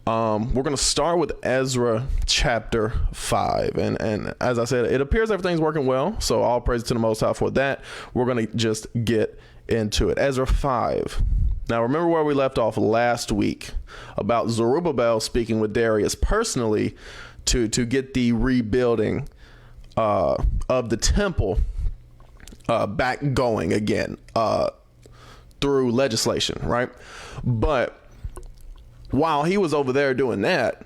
We're going to start with Ezra chapter 5. And as I said, it appears everything's working well. So all praise to the Most High for that. We're going to just get into it. Ezra 5. Now, remember where we left off last week about Zerubbabel speaking with Darius personally to get the rebuilding of the temple back going again through legislation, right? But while he was over there doing that,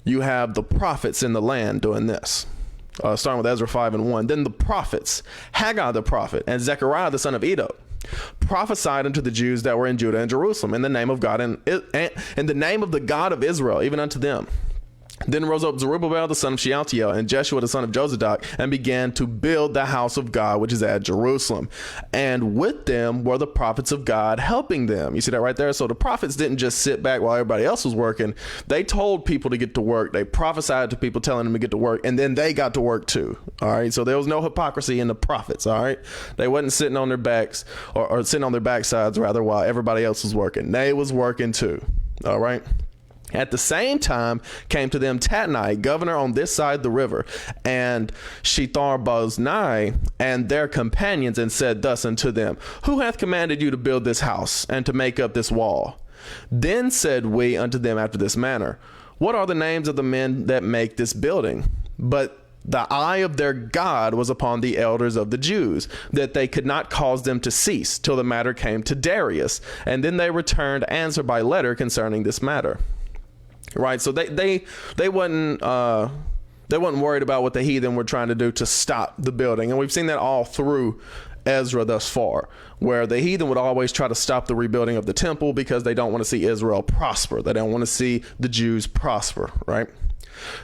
you have the prophets in the land doing this. Starting with Ezra 5:1. Then the prophets, Haggai the prophet and Zechariah the son of Iddo, prophesied unto the Jews that were in Judah and Jerusalem in the name of God and in the name of the God of Israel, even unto them. Then rose up Zerubbabel the son of Shealtiel and Jeshua the son of Jozadak and began to build the house of God, which is at Jerusalem. And with them were the prophets of God helping them. You see that right there? So the prophets didn't just sit back while everybody else was working. They told people to get to work. They prophesied to people telling them to get to work. And then they got to work too. All right. So there was no hypocrisy in the prophets. All right. They wasn't sitting on their backs or sitting on their backsides rather while everybody else was working. They was working too. All right. At the same time came to them Tatnai, governor on this side the river, and Shethar-boznai and their companions, and said thus unto them, Who hath commanded you to build this house and to make up this wall? Then said we unto them after this manner, What are the names of the men that make this building? But the eye of their God was upon the elders of the Jews, that they could not cause them to cease till the matter came to Darius. And then they returned answer by letter concerning this matter. Right, so they wasn't worried about what the heathen were trying to do to stop the building, and we've seen that all through Ezra thus far, where the heathen would always try to stop the rebuilding of the temple because they don't want to see Israel prosper. They don't want to see the Jews prosper. Right.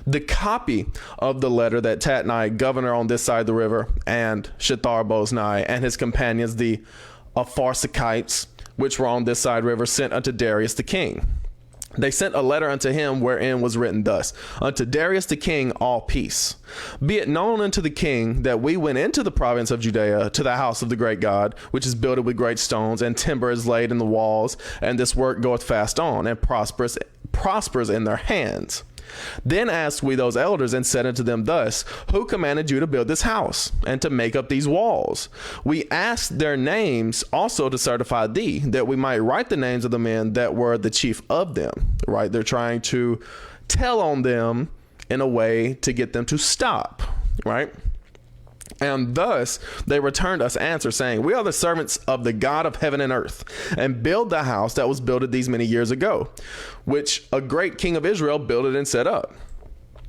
The copy of the letter that Tatnai, governor on this side of the river, and Shethar-boznai and his companions, the Apharsachites, which were on this side river, sent unto Darius the king. They sent a letter unto him wherein was written thus, Unto Darius the king, all peace. Be it known unto the king that we went into the province of Judea to the house of the great God, which is builded with great stones, and timber is laid in the walls, and this work goeth fast on, and prospers in their hands. Then asked we those elders and said unto them thus, Who commanded you to build this house and to make up these walls? We asked their names also to certify thee, that we might write the names of the men that were the chief of them. Right? They're trying to tell on them in a way to get them to stop. Right? And thus they returned us answer, saying, We are the servants of the God of heaven and earth, and build the house that was builded these many years ago, which a great king of Israel builded and set up.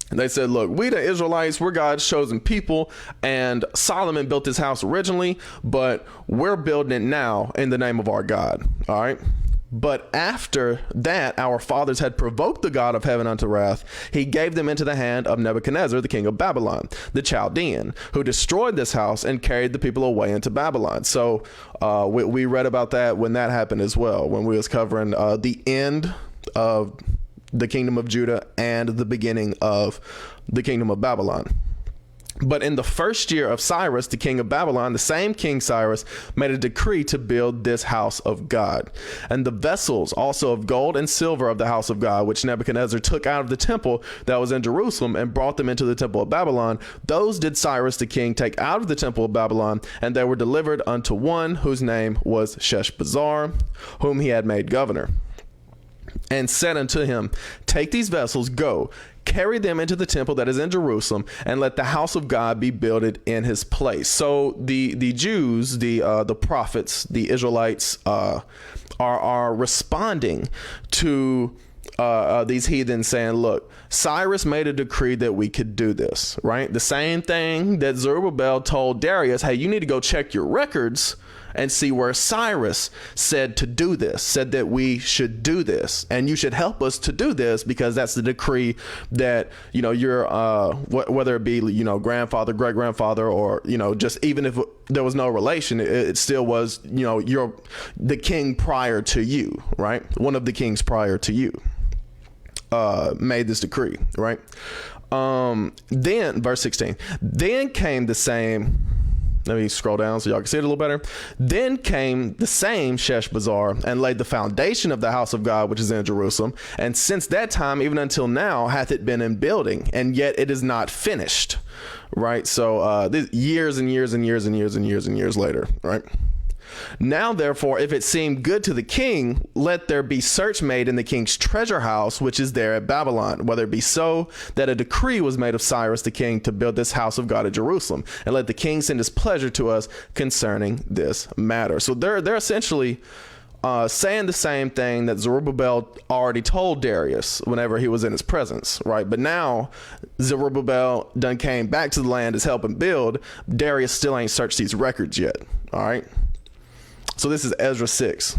And they said, Look, we the Israelites, we're God's chosen people, and Solomon built this house originally, but we're building it now in the name of our God. All right. But after that, our fathers had provoked the God of heaven unto wrath. He gave them into the hand of Nebuchadnezzar, the king of Babylon, the Chaldean, who destroyed this house and carried the people away into Babylon. So we read about that when that happened as well, when we was covering the end of the kingdom of Judah and the beginning of the kingdom of Babylon. But in the first year of Cyrus, the king of Babylon, the same King Cyrus made a decree to build this house of God. And the vessels also of gold and silver of the house of God, which Nebuchadnezzar took out of the temple that was in Jerusalem and brought them into the temple of Babylon, those did Cyrus the king take out of the temple of Babylon, and they were delivered unto one whose name was Sheshbazzar, whom he had made governor. And said unto him, Take these vessels, go, carry them into the temple that is in Jerusalem, and let the house of God be builded in his place. So the Jews, the prophets, the Israelites are responding to these heathens saying, look, Cyrus made a decree that we could do this, right? The same thing that Zerubbabel told Darius, hey, you need to go check your records and see where Cyrus said to do this, said that we should do this, and you should help us to do this because that's the decree that, you know, your whether it be, you know, grandfather, great grandfather, or, you know, just even if there was no relation, it still was, you know, the king prior to you, right? One of the kings prior to you made this decree, right? Then verse 16, then came the same Let me scroll down so y'all can see it a little better. Then came the same Sheshbazzar and laid the foundation of the house of God, which is in Jerusalem. And since that time, even until now, hath it been in building, and yet it is not finished. Right. So this years and years and years and years and years and years later. Right. Now, therefore, if it seem good to the king, let there be search made in the king's treasure house, which is there at Babylon, whether it be so that a decree was made of Cyrus the king to build this house of God at Jerusalem, and let the king send his pleasure to us concerning this matter. So they're essentially saying the same thing that Zerubbabel already told Darius whenever he was in his presence, right? But now Zerubbabel done came back to the land, is helping build. Darius still ain't searched these records yet, all right? So this is Ezra 6.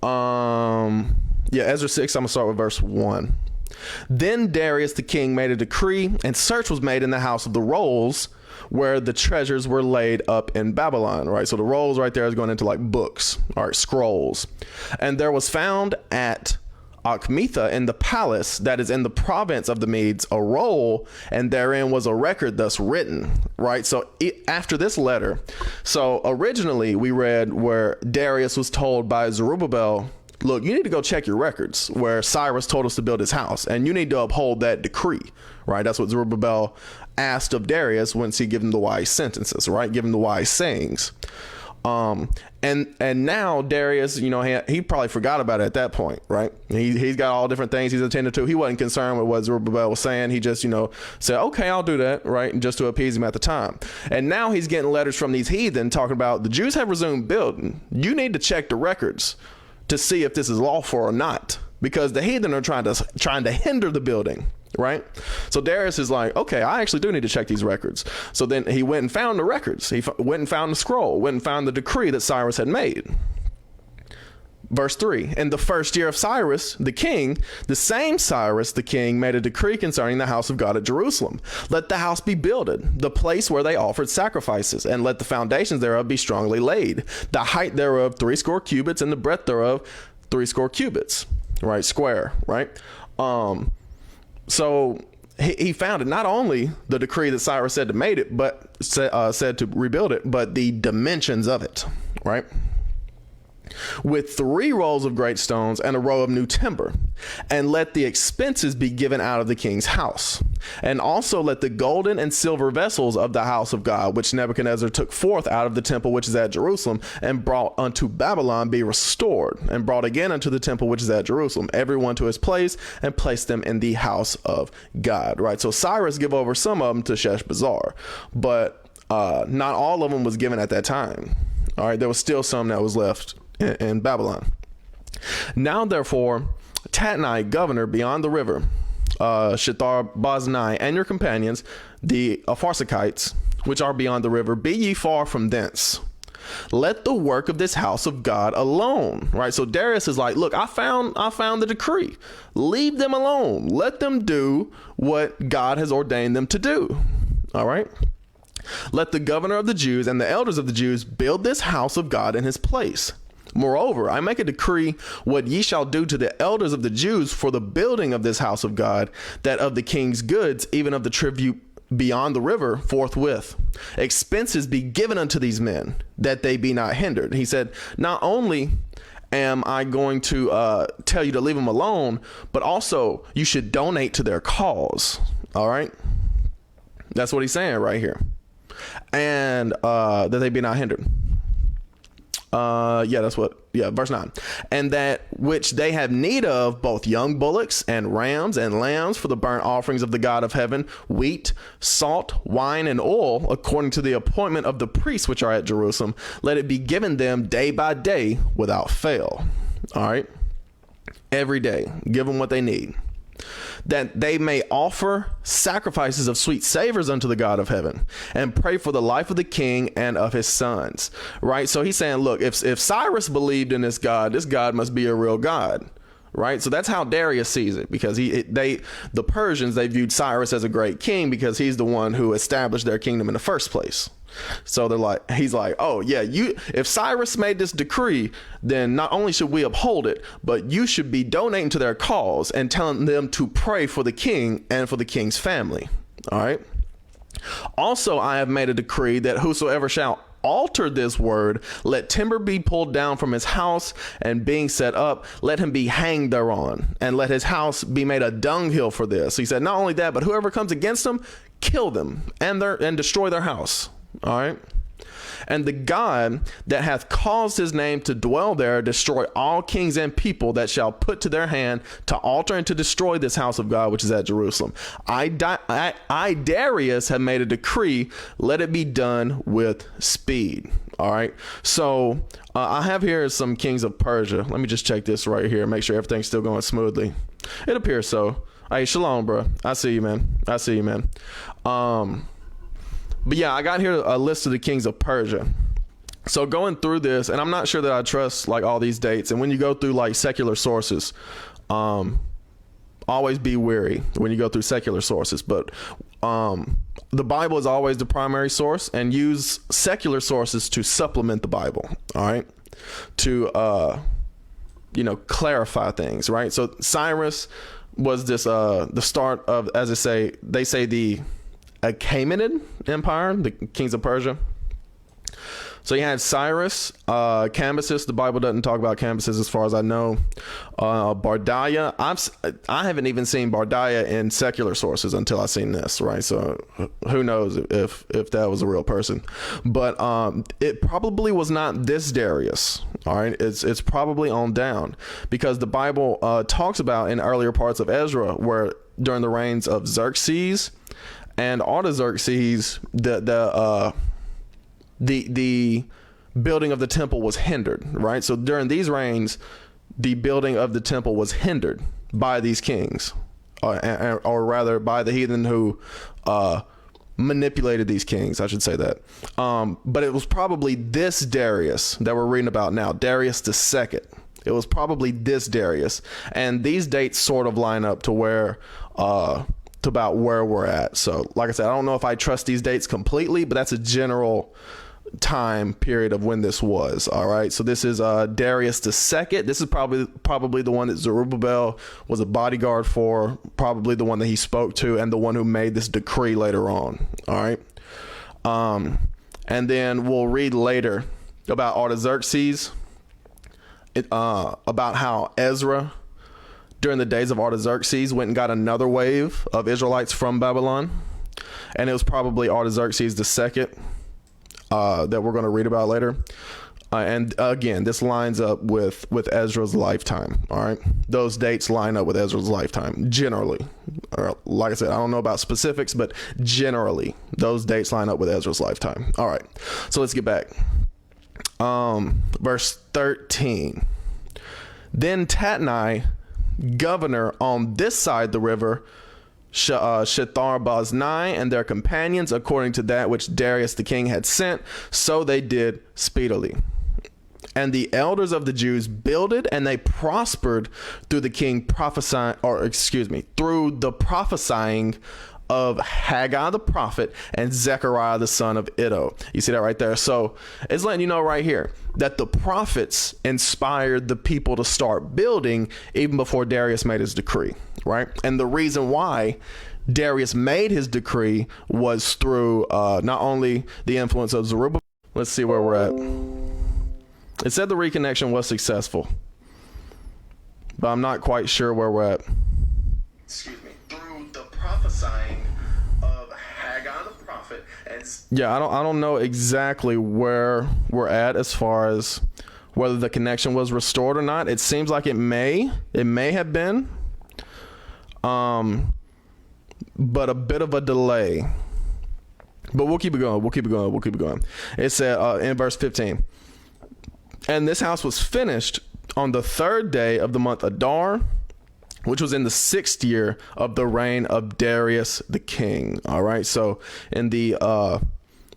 Ezra 6, I'm going to start with verse 1. Then Darius the king made a decree, and search was made in the house of the rolls where the treasures were laid up in Babylon, right? So the rolls right there is going into like books, all right, scrolls. And there was found at Achmetha in the palace that is in the province of the Medes a roll, and therein was a record thus written, right? So after this letter, so originally we read where Darius was told by Zerubbabel, look, you need to go check your records where Cyrus told us to build his house, and you need to uphold that decree, right? That's what Zerubbabel asked of Darius once he gave him the wise sentences, right? Give him the wise sayings. And now Darius, you know, he probably forgot about it at that point, right? He's got all different things he's attended to. He wasn't concerned with what Zerubbabel was saying. He just, you know, said, okay, I'll do that, right? And just to appease him at the time. And now he's getting letters from these heathen talking about the Jews have resumed building. You need to check the records to see if this is lawful or not, because the heathen are trying to hinder the building. Right. So Darius is like, OK, I actually do need to check these records. So then he went and found the records. He went and found the scroll, went and found the decree that Cyrus had made. Verse 3, in the first year of Cyrus, the king, the same Cyrus, the king, made a decree concerning the house of God at Jerusalem. Let the house be builded, the place where they offered sacrifices, and let the foundations thereof be strongly laid. The height thereof 60 cubits, and the breadth thereof 60 cubits. Right. Square. Right. So he found it, not only the decree that Cyrus said to made it, but said to rebuild it, but the dimensions of it, right? With 3 rolls of great stones and a row of new timber, and let the expenses be given out of the king's house. And also let the golden and silver vessels of the house of God, which Nebuchadnezzar took forth out of the temple which is at Jerusalem, and brought unto Babylon, be restored, and brought again unto the temple which is at Jerusalem, every one to his place, and place them in the house of God. Right. So Cyrus gave over some of them to Sheshbazzar, but not all of them was given at that time. All right. There was still some that was left in Babylon. Now, therefore, Tatnai, governor beyond the river, Shethar-Boznai, and your companions, the Apharsachites, which are beyond the river, be ye far from thence. Let the work of this house of God alone. Right. So Darius is like, look, I found the decree. Leave them alone. Let them do what God has ordained them to do. All right. Let the governor of the Jews and the elders of the Jews build this house of God in his place. Moreover, I make a decree what ye shall do to the elders of the Jews for the building of this house of God, that of the king's goods, even of the tribute beyond the river, forthwith expenses be given unto these men, that they be not hindered. He said, not only am I going to tell you to leave them alone, but also you should donate to their cause. All right. That's what he's saying right here. And that they be not hindered. Verse 9. And that which they have need of, both young bullocks and rams and lambs for the burnt offerings of the God of heaven, wheat, salt, wine, and oil, according to the appointment of the priests which are at Jerusalem, let it be given them day by day without fail. All right. Every day, give them what they need, that they may offer sacrifices of sweet savors unto the God of heaven, and pray for the life of the king and of his sons. Right. So he's saying, look, if Cyrus believed in this God must be a real God. Right. So that's how Darius sees it, because the Persians, they viewed Cyrus as a great king because he's the one who established their kingdom in the first place. So he's like, oh yeah, if Cyrus made this decree, then not only should we uphold it, but you should be donating to their cause and telling them to pray for the king and for the king's family. All right. Also, I have made a decree that whosoever shall alter this word, let timber be pulled down from his house, and being set up, let him be hanged thereon, and let his house be made a dunghill for this. He said, not only that, but whoever comes against them, kill them and destroy their house. All right. And the God that hath caused his name to dwell there, destroy all kings and people that shall put to their hand to alter and to destroy this house of God, which is at Jerusalem. I Darius, have made a decree, let it be done with speed. All right. So I have here some kings of Persia. Let me just check this right here. Make sure everything's still going smoothly. It appears so. Hey, shalom, bro. I see you, man. I see you, man. But yeah, I got here a list of the kings of Persia. So going through this, and I'm not sure that I trust like all these dates. And when you go through like secular sources, always be wary when you go through secular sources. But the Bible is always the primary source, and use secular sources to supplement the Bible. All right. To, clarify things. Right. So Cyrus was this the start of, as they say the Achaemenid Empire, the kings of Persia. So you had Cyrus, Cambyses. The Bible doesn't talk about Cambyses as far as I know. Bardiah. I haven't even seen Bardiah in secular sources until I seen this, right? So who knows if that was a real person. But it probably was not this Darius. All right, it's probably on down, because the Bible talks about in earlier parts of Ezra where during the reigns of Xerxes and Artaxerxes, the building of the temple was hindered, right? So during these reigns, the building of the temple was hindered by these kings, or rather by the heathen who manipulated these kings, I should say that. But it was probably this Darius that we're reading about now, Darius II. It was probably this Darius, and these dates sort of line up to where to about where we're at. So like I said, I don't know if I trust these dates completely, but that's a general time period of when this was. All right. So this is Darius II. This is probably the one that Zerubbabel was a bodyguard for, probably the one that he spoke to, and the one who made this decree later on. All right. And then we'll read later about Artaxerxes, about how Ezra, during the days of Artaxerxes, went and got another wave of Israelites from Babylon. And it was probably Artaxerxes II that we're going to read about later. And again, this lines up with Ezra's lifetime. All right. Those dates line up with Ezra's lifetime generally. Like I said, I don't know about specifics, but generally those dates line up with Ezra's lifetime. All right. So let's get back. Verse 13. Then Tatnai, governor on this side the river, Shethar-boznai and their companions, according to that which Darius the king had sent, so they did speedily. And the elders of the Jews builded, and they prospered through the prophesying of Haggai the prophet and Zechariah the son of Iddo. You see that right there? So it's letting you know right here that the prophets inspired the people to start building even before Darius made his decree, right? And the reason why Darius made his decree was through not only the influence of Zerubbabel. Let's see where we're at. It said the reconnection was successful, but I'm not quite sure where we're at. Excuse me. Through the prophesying of Haggai the prophet. Yeah, I don't know exactly where we're at as far as whether the connection was restored or not. It seems like it may have been, but a bit of a delay. But we'll keep it going. It said in verse 15, and this house was finished on the 3rd day of the month Adar, which was in the 6th year of the reign of Darius the king. All right. So in the,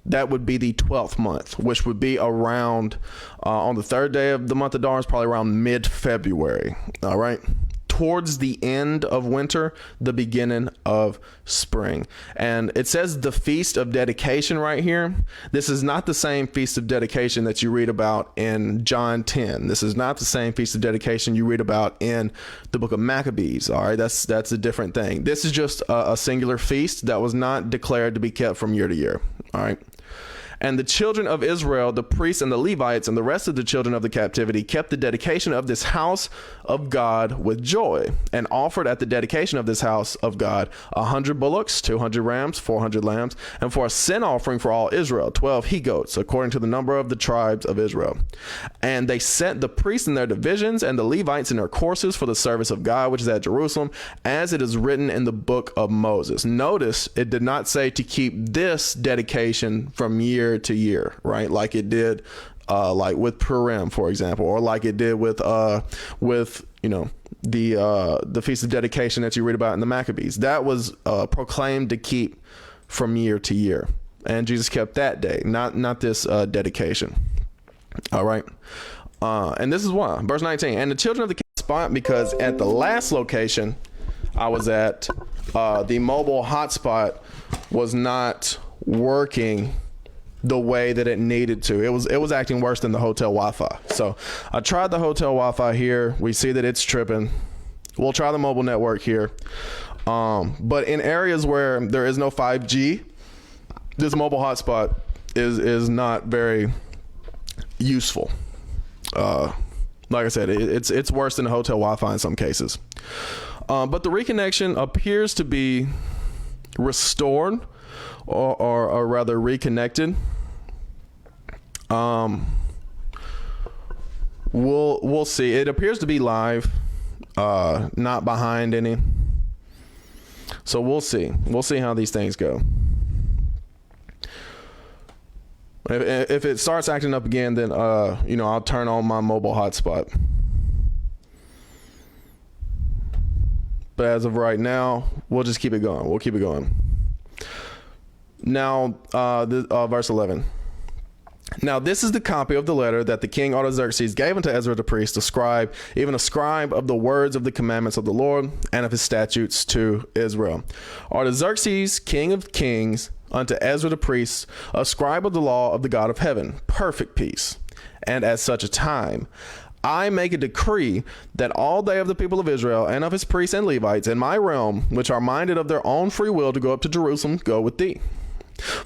that would be the 12th month, which would be around, on the 3rd day of the month Adar is probably around mid-February. All right. towards the end of winter, the beginning of spring. And it says the Feast of Dedication right here. This is not the same Feast of Dedication that you read about in John 10. This is not the same Feast of Dedication you read about in the book of Maccabees. All right, that's a different thing. This is just a singular feast that was not declared to be kept from year to year. All right. And the children of Israel, the priests and the Levites, and the rest of the children of the captivity kept the dedication of this house of God with joy, and offered at the dedication of this house of God 100 bullocks, 200 rams, 400 lambs, and for a sin offering for all Israel, 12 he-goats, according to the number of the tribes of Israel. And they set the priests in their divisions and the Levites in their courses for the service of God, which is at Jerusalem, as it is written in the book of Moses. Notice it did not say to keep this dedication from year to year, right? Like it did like with Purim, for example, or like it did with you know, the Feast of Dedication that you read about in the Maccabees. That was proclaimed to keep from year to year, and Jesus kept that day, not this dedication. All right. And this is why, verse 19, and the children of the spot, because at the last location I was at, the mobile hotspot was not working the way that it needed to. It was acting worse than the hotel Wi-Fi. So I tried the hotel Wi-Fi here. We see that it's tripping. We'll try the mobile network here. But in areas where there is no 5G, this mobile hotspot is not very useful. Like I said, it's worse than the hotel Wi-Fi in some cases. But the reconnection appears to be restored, or rather reconnected. We'll see. It appears to be live, not behind any. So we'll see. We'll see how these things go. If it starts acting up again, then you know, I'll turn on my mobile hotspot. But as of right now, we'll just keep it going. We'll keep it going. Now, verse 11. Now, this is the copy of the letter that the king Artaxerxes gave unto Ezra the priest, a scribe, even a scribe of the words of the commandments of the Lord and of his statutes to Israel. Artaxerxes, king of kings, unto Ezra the priest, a scribe of the law of the God of heaven, perfect peace. And at such a time, I make a decree that all they of the people of Israel and of his priests and Levites in my realm, which are minded of their own free will to go up to Jerusalem, go with thee.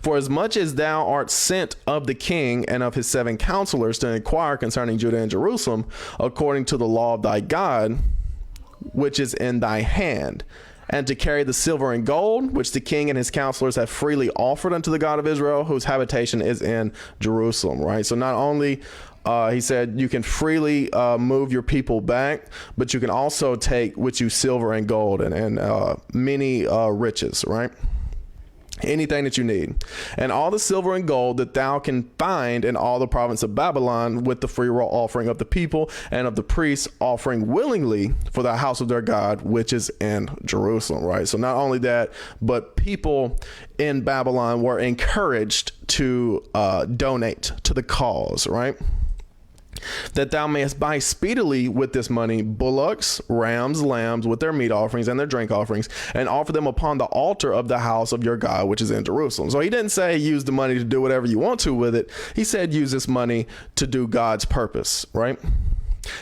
For as much as thou art sent of the king and of his 7 counselors to inquire concerning Judah and Jerusalem, according to the law of thy God, which is in thy hand, and to carry the silver and gold, which the king and his counselors have freely offered unto the God of Israel, whose habitation is in Jerusalem, right? So not only he said you can freely move your people back, but you can also take with you silver and gold and many riches, right? Anything that you need, and all the silver and gold that thou can find in all the province of Babylon, with the free will offering of the people and of the priests offering willingly for the house of their God, which is in Jerusalem, right? So not only that, but people in Babylon were encouraged to donate to the cause, right? That thou mayest buy speedily with this money bullocks, rams, lambs, with their meat offerings and their drink offerings, and offer them upon the altar of the house of your God, which is in Jerusalem. So he didn't say use the money to do whatever you want to with it. He said use this money to do God's purpose, right?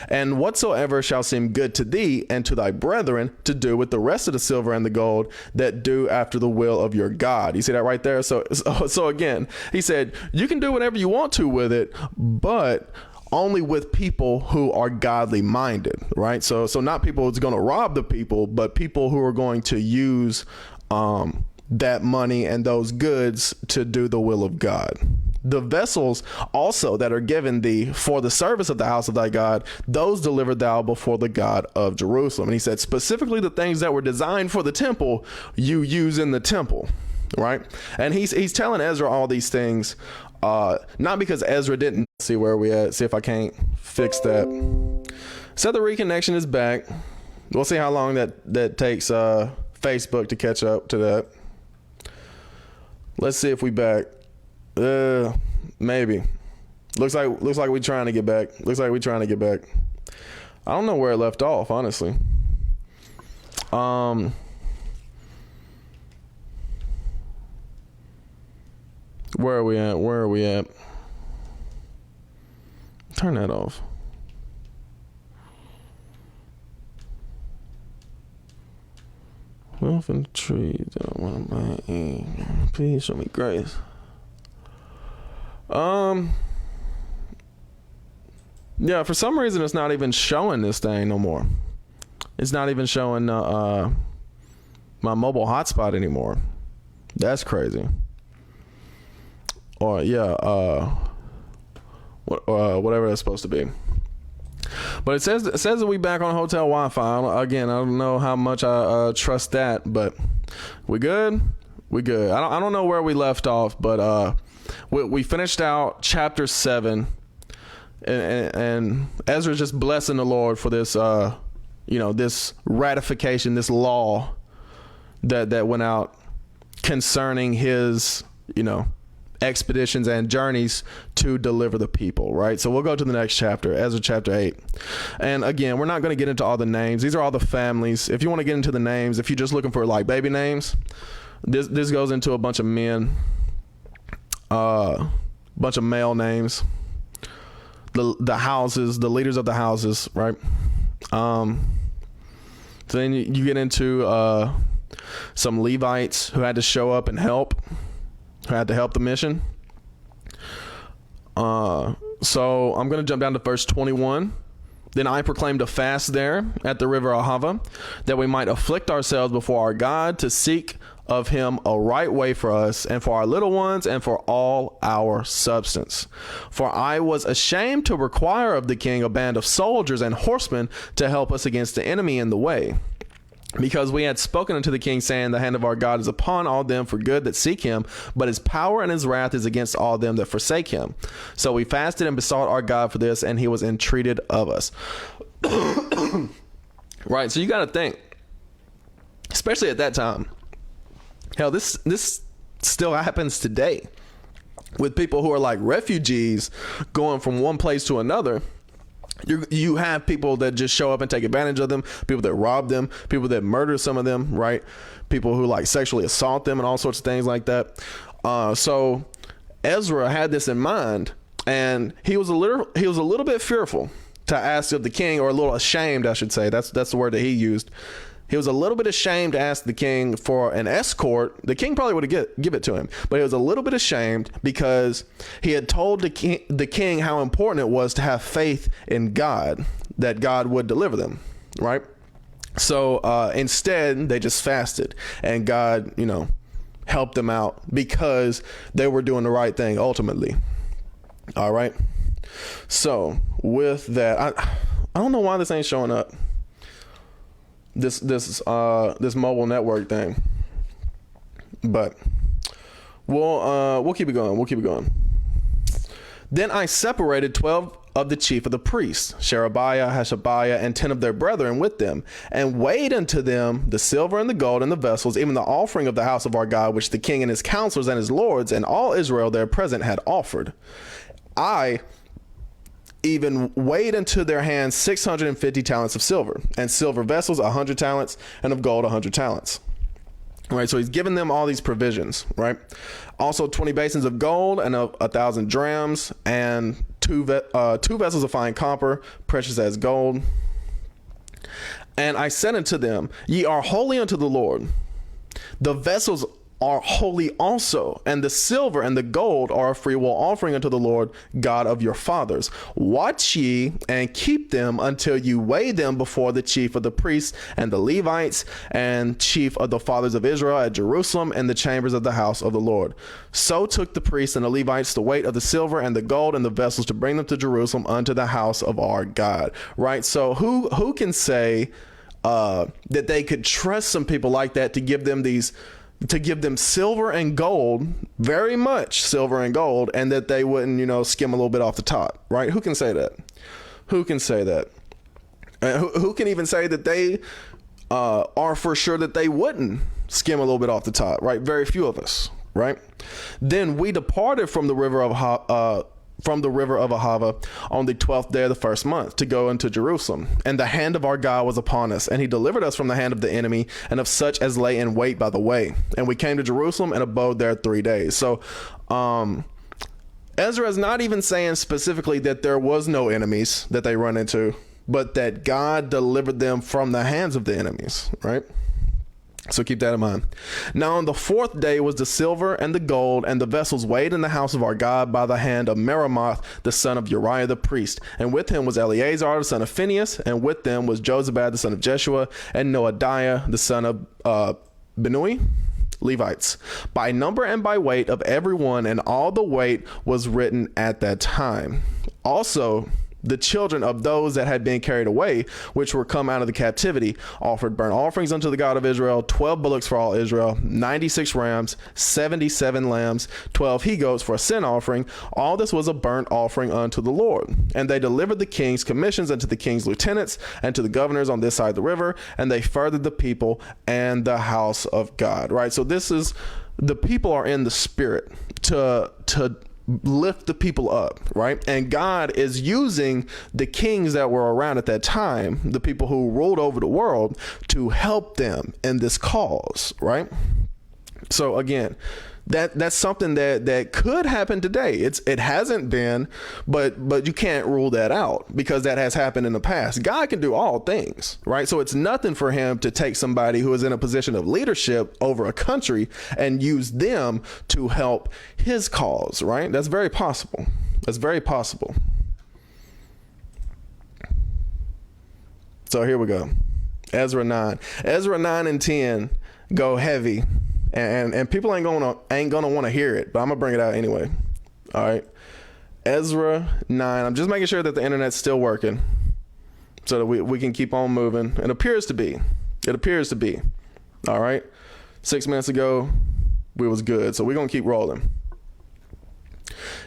And whatsoever shall seem good to thee and to thy brethren to do with the rest of the silver and the gold, that do after the will of your God. You see that right there? So again, he said you can do whatever you want to with it, but only with people who are godly minded, right? So not people who's going to rob the people, but people who are going to use that money and those goods to do the will of God. The vessels also that are given thee for the service of the house of thy God, those deliver thou before the God of Jerusalem. And he said specifically the things that were designed for the temple, you use in the temple, right? And he's telling Ezra all these things, not because Ezra didn't. See where we at, see if I can't fix that. So the reconnection is back. We'll see how long that takes Facebook to catch up to that. Let's see if we back. Maybe. Looks like we're trying to get back. I don't know where it left off, honestly. Where are we at? Turn that off. Wealth in the trees. Please show me grace. Yeah, for some reason it's not even showing this thing no more. It's not even showing my mobile hotspot anymore. That's crazy. Or whatever that's supposed to be. But it says that we back on hotel Wi-Fi. Again, I don't know how much I trust that, but we good. I don't know where we left off, but we finished out chapter 7, and Ezra's just blessing the Lord for this this ratification, this law that went out concerning his expeditions and journeys to deliver the people, right? So we'll go to the next chapter, Ezra chapter 8. And again, we're not going to get into all the names. These are all the families. If you want to get into the names, if you're just looking for like baby names, this goes into a bunch of men, bunch of male names, the houses, the leaders of the houses, right? So then you get into some Levites who had to show up and help, who had to help the mission. So I'm going to jump down to verse 21. Then I proclaimed a fast there at the river Ahava, that we might afflict ourselves before our God to seek of him a right way for us and for our little ones and for all our substance. For I was ashamed to require of the king a band of soldiers and horsemen to help us against the enemy in the way, because we had spoken unto the king, saying, the hand of our God is upon all them for good that seek him, but his power and his wrath is against all them that forsake him. So we fasted and besought our God for this, and he was entreated of us. Right, so you got to think, especially at that time, hell, this still happens today with people who are like refugees going from one place to another. You have people that just show up and take advantage of them, people that rob them, people that murder some of them, right? People who like sexually assault them and all sorts of things like that. So Ezra had this in mind, and he was a little bit fearful to ask of the king, or a little ashamed, I should say. That's the word that he used. He was a little bit ashamed to ask the king for an escort. The king probably would have give it to him, but he was a little bit ashamed because he had told the king how important it was to have faith in God, that God would deliver them, right? So instead, they just fasted, and God, helped them out because they were doing the right thing ultimately. All right. So with that, I don't know why this ain't showing up. This mobile network thing, but we'll keep it going. Then I separated 12 of the chief of the priests, Sherebiah, Hashabiah, and 10 of their brethren with them, and weighed unto them the silver and the gold and the vessels, even the offering of the house of our God, which the king and his counselors and his lords and all Israel there present had offered. I even weighed into their hands 650 talents of silver, and silver vessels 100 talents, and of gold 100 talents. Right, so he's given them all these provisions, right? Also 20 basins of gold, and 1,000 drams, and two vessels of fine copper, precious as gold. And I said unto them, ye are holy unto the Lord. The vessels are holy also, and the silver and the gold are a freewill offering unto the Lord God of your fathers. Watch ye and keep them until you weigh them before the chief of the priests and the Levites and chief of the fathers of Israel at Jerusalem and the chambers of the house of the Lord. So took the priests and the Levites the weight of the silver and the gold and the vessels to bring them to Jerusalem unto the house of our God. Right? So who can say that they could trust some people like that to give them silver and gold, very much silver and gold, and that they wouldn't, skim a little bit off the top, right? Who can say that? Who can say that? Who can even say that they are for sure that they wouldn't skim a little bit off the top, right? Very few of us, right? Then we departed from the river of from the river of Ahava on the 12th day of the first month to go into Jerusalem. And the hand of our God was upon us, and he delivered us from the hand of the enemy and of such as lay in wait by the way. And we came to Jerusalem and abode there 3 days. So Ezra is not even saying specifically that there was no enemies that they run into, but that God delivered them from the hands of the enemies, right? So keep that in mind. Now on the 4th day was the silver and the gold and the vessels weighed in the house of our God by the hand of Meremoth, the son of Uriah the priest. And with him was Eleazar, the son of Phinehas, and with them was Jozabad, the son of Jeshua, and Noadiah, the son of Benui, Levites, by number and by weight of everyone, and all the weight was written at that time. Also, the children of those that had been carried away, which were come out of the captivity, offered burnt offerings unto the God of Israel, 12 bullocks for all Israel, 96 rams, 77 lambs, 12 he-goats for a sin offering. All this was a burnt offering unto the Lord. And they delivered the king's commissions unto the king's lieutenants and to the governors on this side of the river, and they furthered the people and the house of God. Right? So this is, the people are in the spirit to lift the people up, right? And God is using the kings that were around at that time, the people who ruled over the world, to help them in this cause, right? So again, that's something that could happen today. It hasn't been, but you can't rule that out because that has happened in the past. God can do all things, right? So it's nothing for him to take somebody who is in a position of leadership over a country and use them to help his cause, right? That's very possible. That's very possible. So here we go. Ezra 9. Ezra 9 and 10 go heavy. And people ain't gonna want to hear it, but I'm gonna bring it out anyway. All right, Ezra 9. I'm just making sure that the internet's still working, so that we can keep on moving. It appears to be. It appears to be. All right. 6 minutes ago, we was good, so we're gonna keep rolling.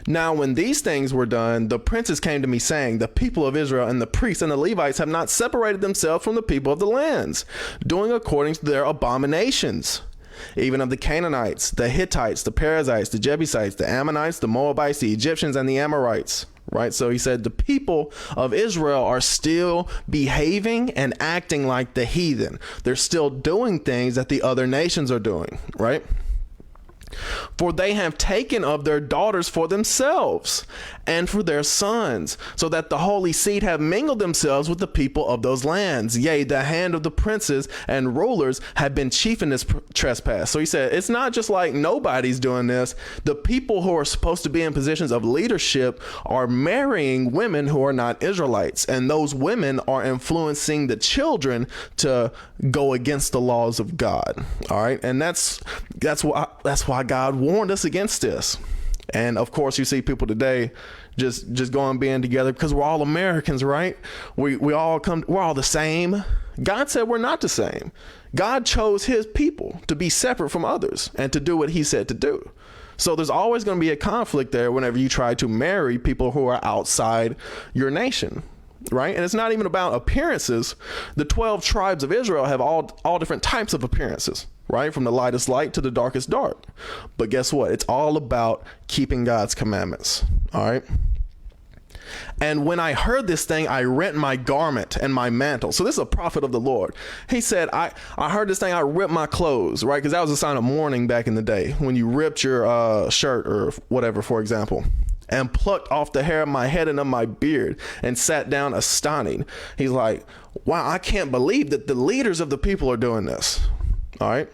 Now, when these things were done, the princes came to me, saying, the people of Israel and the priests and the Levites have not separated themselves from the people of the lands, doing according to their abominations. Even of the Canaanites, the Hittites, the Perizzites, the Jebusites, the Ammonites, the Moabites, the Egyptians, and the Amorites. Right? So he said the people of Israel are still behaving and acting like the heathen. They're still doing things that the other nations are doing. Right? For they have taken of their daughters for themselves and for their sons, so that the holy seed have mingled themselves with the people of those lands. Yea, the hand of the princes and rulers have been chief in this trespass. So he said, it's not just like nobody's doing this. The people who are supposed to be in positions of leadership are marrying women who are not Israelites. And those women are influencing the children to go against the laws of God. All right. And that's why God warned us against this. And of course, you see people today just going being together because we're all Americans, right? We're all the same. God said we're not the same. God chose his people to be separate from others and to do what he said to do. So there's always going to be a conflict there whenever you try to marry people who are outside your nation. Right? And it's not even about appearances. The 12 tribes of Israel have all different types of appearances. Right? From the lightest light to the darkest dark. But guess what? It's all about keeping God's commandments. All right. And when I heard this thing, I rent my garment and my mantle. So this is a prophet of the Lord. He said, I heard this thing, I ripped my clothes, right? Because that was a sign of mourning back in the day when you ripped your shirt or whatever, for example, and plucked off the hair of my head and of my beard and sat down astonished. He's like, wow, I can't believe that the leaders of the people are doing this. All right.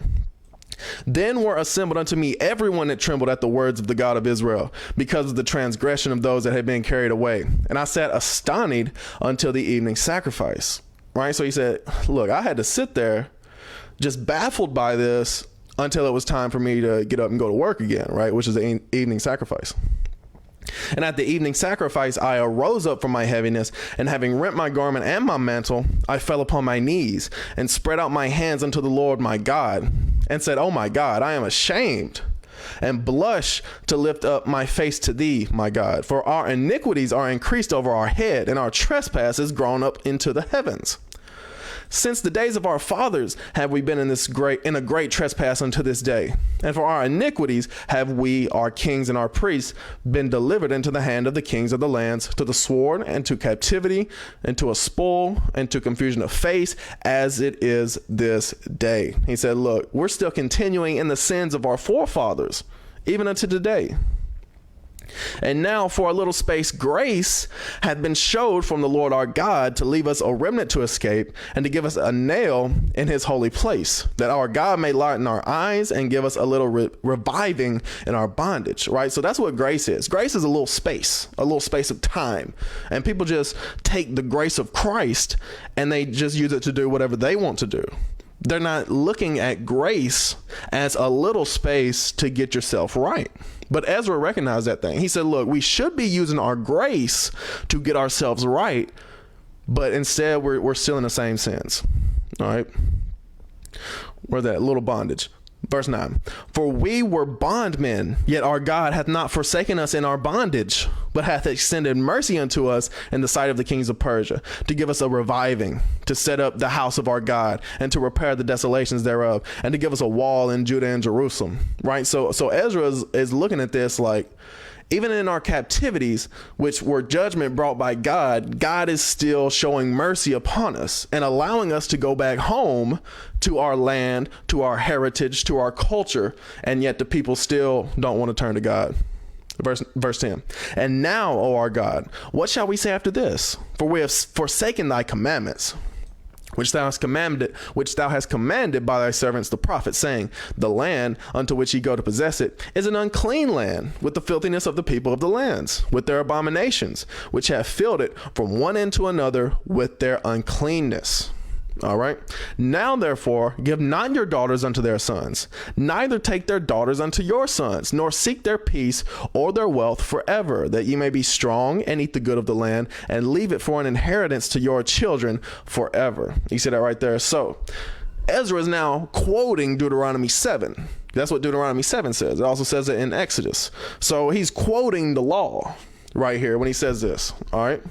Then were assembled unto me everyone that trembled at the words of the God of Israel, because of the transgression of those that had been carried away. And I sat astonished until the evening sacrifice. Right. So he said, look, I had to sit there just baffled by this until it was time for me to get up and go to work again. Right. Which is the evening sacrifice. And at the evening sacrifice, I arose up from my heaviness, and having rent my garment and my mantle, I fell upon my knees and spread out my hands unto the Lord my God, and said, oh my God, I am ashamed and blush to lift up my face to thee, my God, for our iniquities are increased over our head, and our trespasses grown up into the heavens. Since the days of our fathers have we been in a great trespass unto this day. And for our iniquities have we, our kings and our priests, been delivered into the hand of the kings of the lands, to the sword and to captivity and to a spoil and to confusion of face, as it is this day. He said, look, we're still continuing in the sins of our forefathers, even unto today. And now for a little space grace hath been showed from the Lord our God to leave us a remnant to escape, and to give us a nail in his holy place, that our God may lighten our eyes and give us a little reviving in our bondage. Right? So that's what grace is. Grace is a little space of time. And people just take the grace of Christ and they just use it to do whatever they want to do. They're not looking at grace as a little space to get yourself right. But Ezra recognized that thing. He said, look, we should be using our grace to get ourselves right, but instead we're still in the same sins. All right. Where's that little bondage? Verse 9, for we were bondmen, yet our God hath not forsaken us in our bondage, but hath extended mercy unto us in the sight of the kings of Persia, to give us a reviving, to set up the house of our God, and to repair the desolations thereof, and to give us a wall in Judah and Jerusalem. Right? So Ezra is looking at this like, even in our captivities, which were judgment brought by God, God is still showing mercy upon us and allowing us to go back home to our land, to our heritage, to our culture. And yet the people still don't want to turn to God. Verse 10. And now, O our God, what shall we say after this? For we have forsaken thy commandments, which thou hast commanded by thy servants the prophets, saying, the land unto which ye go to possess it is an unclean land, with the filthiness of the people of the lands, with their abominations, which have filled it from one end to another with their uncleanness. All right. Now, therefore, give not your daughters unto their sons, neither take their daughters unto your sons, nor seek their peace or their wealth forever, that ye may be strong and eat the good of the land, and leave it for an inheritance to your children forever. You see that right there? So Ezra is now quoting Deuteronomy 7. That's what Deuteronomy 7 says. It also says it in Exodus. So he's quoting the law right here when he says this. All right.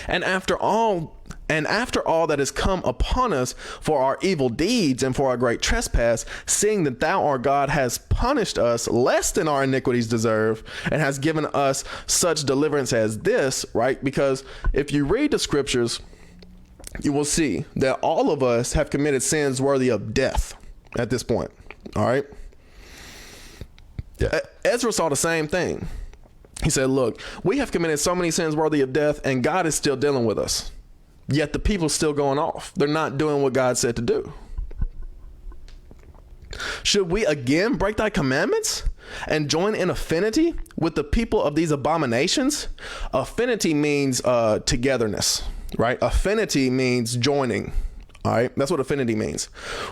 And after all that has come upon us for our evil deeds and for our great trespass, seeing that thou, our God, has punished us less than our iniquities deserve, and has given us such deliverance as this, right? Because if you read the scriptures, you will see that all of us have committed sins worthy of death at this point. All right. Ezra saw the same thing. He said, look, we have committed so many sins worthy of death, and God is still dealing with us. Yet the people still going off. They're not doing what God said to do. Should we again break thy commandments and join in affinity with the people of these abominations? Affinity means togetherness, right? Affinity means joining. All right. That's what affinity means.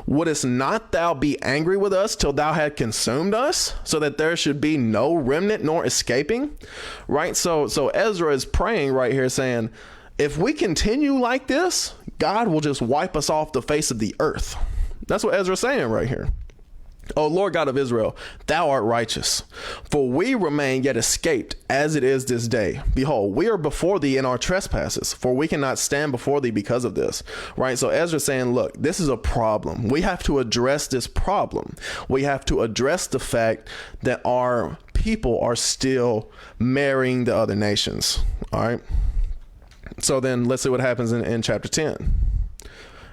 Wouldest not thou be angry with us till thou had consumed us, so that there should be no remnant nor escaping? Right. So Ezra is praying right here saying, if we continue like this, God will just wipe us off the face of the earth. That's what Ezra's saying right here. O Lord God of Israel, thou art righteous, for we remain yet escaped as it is this day. Behold, we are before thee in our trespasses, for we cannot stand before thee because of this. Right. So Ezra's saying, look, this is a problem. We have to address this problem. We have to address the fact that our people are still marrying the other nations. All right. So then let's see what happens in chapter 10.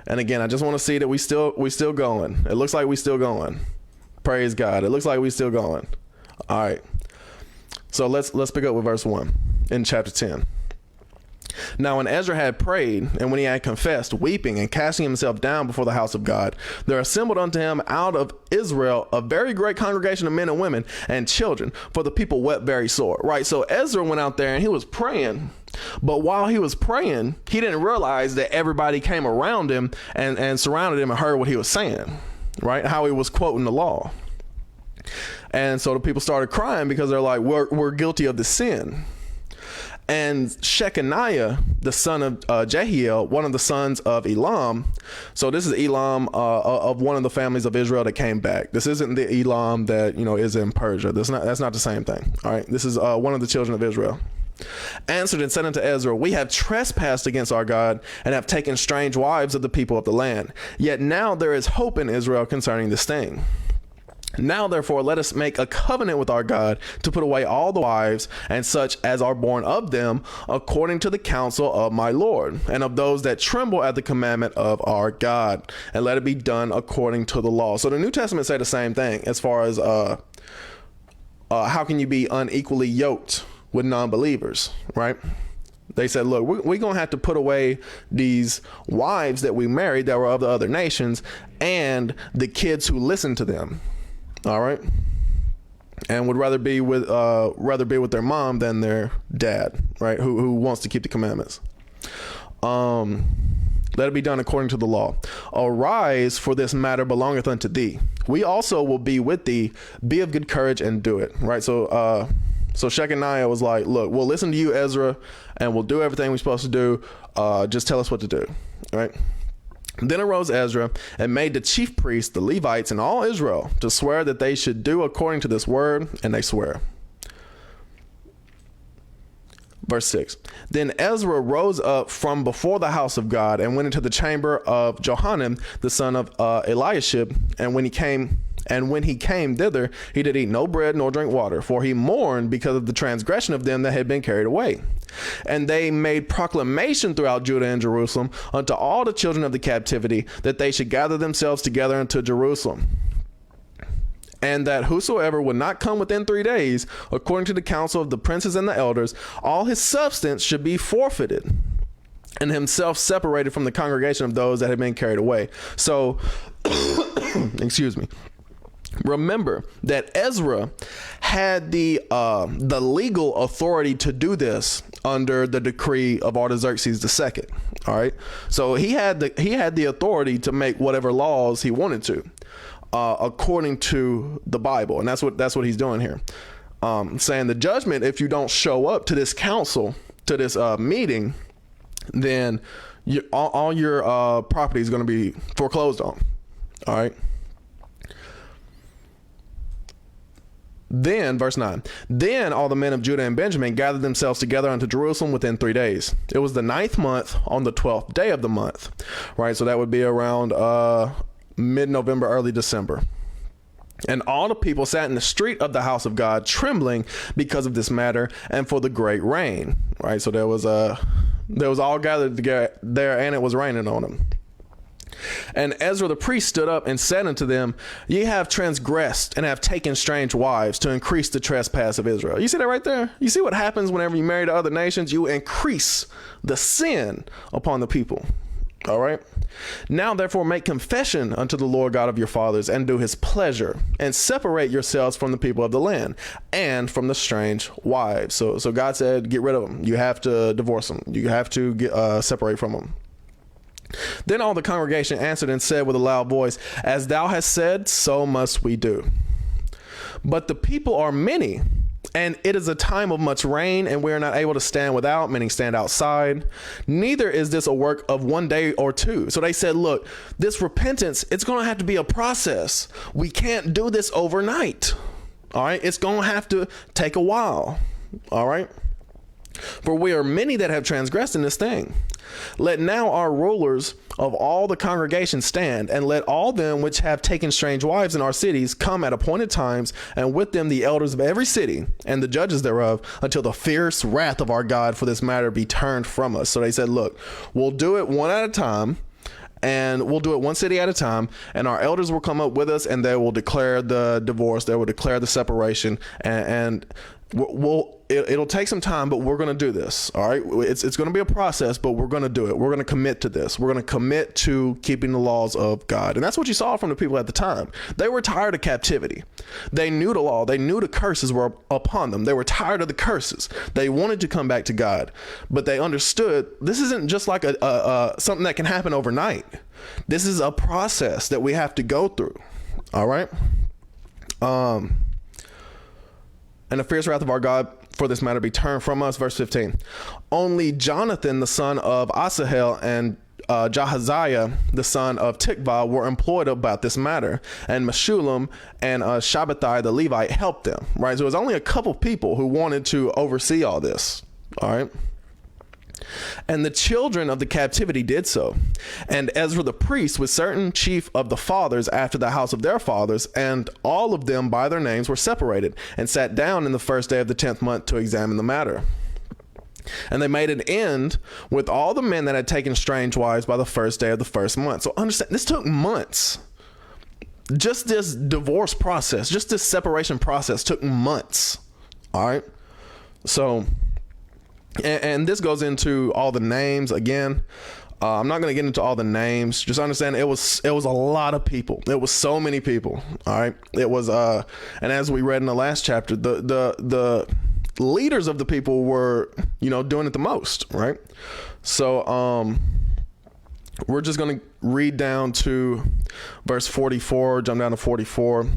And again, I just want to see that we still going. It looks like we still going. Praise God. It looks like we still going. All right. So let's pick up with verse 1 in chapter 10. Now, when Ezra had prayed, and when he had confessed, weeping and casting himself down before the house of God, there assembled unto him out of Israel a very great congregation of men and women and children, for the people wept very sore. Right. So Ezra went out there and he was praying. But while he was praying, he didn't realize that everybody came around him and surrounded him and heard what he was saying, right? How he was quoting the law. And so the people started crying because they're like, we're guilty of the sin. And Shechaniah, the son of Jehiel, one of the sons of Elam. So this is Elam of one of the families of Israel that came back. This isn't the Elam that, is in Persia. That's not the same thing. All right. This is one of the children of Israel. answered and said unto Ezra, we have trespassed against our God and have taken strange wives of the people of the land. Yet now there is hope in Israel concerning this thing. Now, therefore, let us make a covenant with our God to put away all the wives and such as are born of them, according to the counsel of my Lord, and of those that tremble at the commandment of our God, and let it be done according to the law. So the New Testament say the same thing as far as how can you be unequally yoked with non-believers, right? They said, look, we're going to have to put away these wives that we married that were of the other nations and the kids who listen to them. All right. And would rather be with their mom than their dad, right? Who wants to keep the commandments. Let it be done according to the law. Arise, for this matter belongeth unto thee. We also will be with thee. Be of good courage and do it. Right. So Shechaniah was like, look, we'll listen to you, Ezra, and we'll do everything we're supposed to do. Just tell us what to do. Right. Then arose Ezra and made the chief priests, the Levites, and all Israel to swear that they should do according to this word, and they swear. Verse 6. Then Ezra rose up from before the house of God and went into the chamber of Johanan, the son of Eliashib, and when he came thither, he did eat no bread nor drink water, for he mourned because of the transgression of them that had been carried away. And they made proclamation throughout Judah and Jerusalem unto all the children of the captivity, that they should gather themselves together unto Jerusalem, and that whosoever would not come within 3 days, according to the counsel of the princes and the elders, all his substance should be forfeited, and himself separated from the congregation of those that had been carried away. So, excuse me. Remember that Ezra had the legal authority to do this under the decree of Artaxerxes II. All right, so he had the authority to make whatever laws he wanted to, according to the Bible, and that's what he's doing here, saying the judgment if you don't show up to this council, to this meeting, then all your property is going to be foreclosed on. All right. Then, verse 9, then all the men of Judah and Benjamin gathered themselves together unto Jerusalem within 3 days. It was the 9th month on the 12th day of the month, right? So that would be around mid-November, early December. And all the people sat in the street of the house of God, trembling because of this matter and for the great rain, right? So there was all gathered together there, and it was raining on them. And Ezra the priest stood up and said unto them, ye have transgressed and have taken strange wives to increase the trespass of Israel. You see that right there? You see what happens whenever you marry to other nations? You increase the sin upon the people. All right. Now, therefore, make confession unto the Lord God of your fathers and do his pleasure, and separate yourselves from the people of the land and from the strange wives. So God said, get rid of them. You have to divorce them. You have to separate from them. Then all the congregation answered and said with a loud voice, as thou hast said, so must we do. But the people are many, and it is a time of much rain, and we are not able to stand without, meaning stand outside. Neither is this a work of 1 day or two. So they said, look, this repentance, it's going to have to be a process. We can't do this overnight. All right. It's going to have to take a while. All right. For we are many that have transgressed in this thing. Let now our rulers of all the congregation stand, and let all them which have taken strange wives in our cities come at appointed times, and with them the elders of every city and the judges thereof, until the fierce wrath of our God for this matter be turned from us. So they said, look, we'll do it one at a time, and we'll do it one city at a time, and our elders will come up with us, and they will declare the divorce, they will declare the separation, and it'll take some time, but we're going to do this. All right. It's going to be a process, but we're going to do it. We're going to commit to this. We're going to commit to keeping the laws of God. And that's what you saw from the people at the time. They were tired of captivity. They knew the law. They knew the curses were upon them. They were tired of the curses. They wanted to come back to God, but they understood this isn't just like something that can happen overnight. This is a process that we have to go through. All right. And the fierce wrath of our God for this matter be turned from us. Verse 15. Only Jonathan, the son of Asahel, and Jahaziah, the son of Tikvah, were employed about this matter. And Meshullam and Shabbatai, the Levite, helped them. Right. So it was only a couple people who wanted to oversee all this. All right. And the children of the captivity did so. And Ezra the priest with certain chief of the fathers after the house of their fathers, and all of them by their names were separated, and sat down in the first day of the 10th month to examine the matter. And they made an end with all the men that had taken strange wives by the first day of the first month. So understand, this took months. Just this divorce process, just this separation process took months. All right. So, and this goes into all the names again. I'm not going to get into all the names. Just understand it was a lot of people. It was so many people. All right. It was, and as we read in the last chapter, the leaders of the people were, doing it the most. Right. So, we're just going to read down to verse 44, jump down to 44.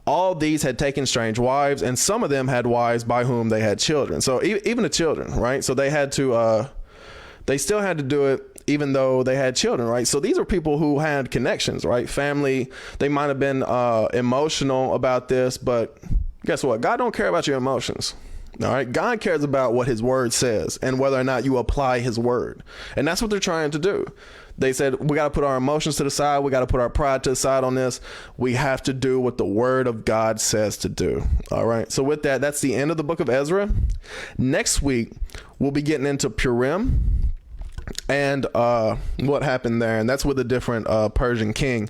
All these had taken strange wives, and some of them had wives by whom they had children. So even the children, right? So they had to, they still had to do it even though they had children, right? So these are people who had connections, right? Family, they might have been emotional about this, but guess what? God don't care about your emotions. All right. God cares about what his word says and whether or not you apply his word. And that's what they're trying to do. They said, we got to put our emotions to the side. We got to put our pride to the side on this. We have to do what the word of God says to do. All right. So with that, that's the end of the book of Ezra. Next week, we'll be getting into Purim and what happened there. And that's with a different Persian king.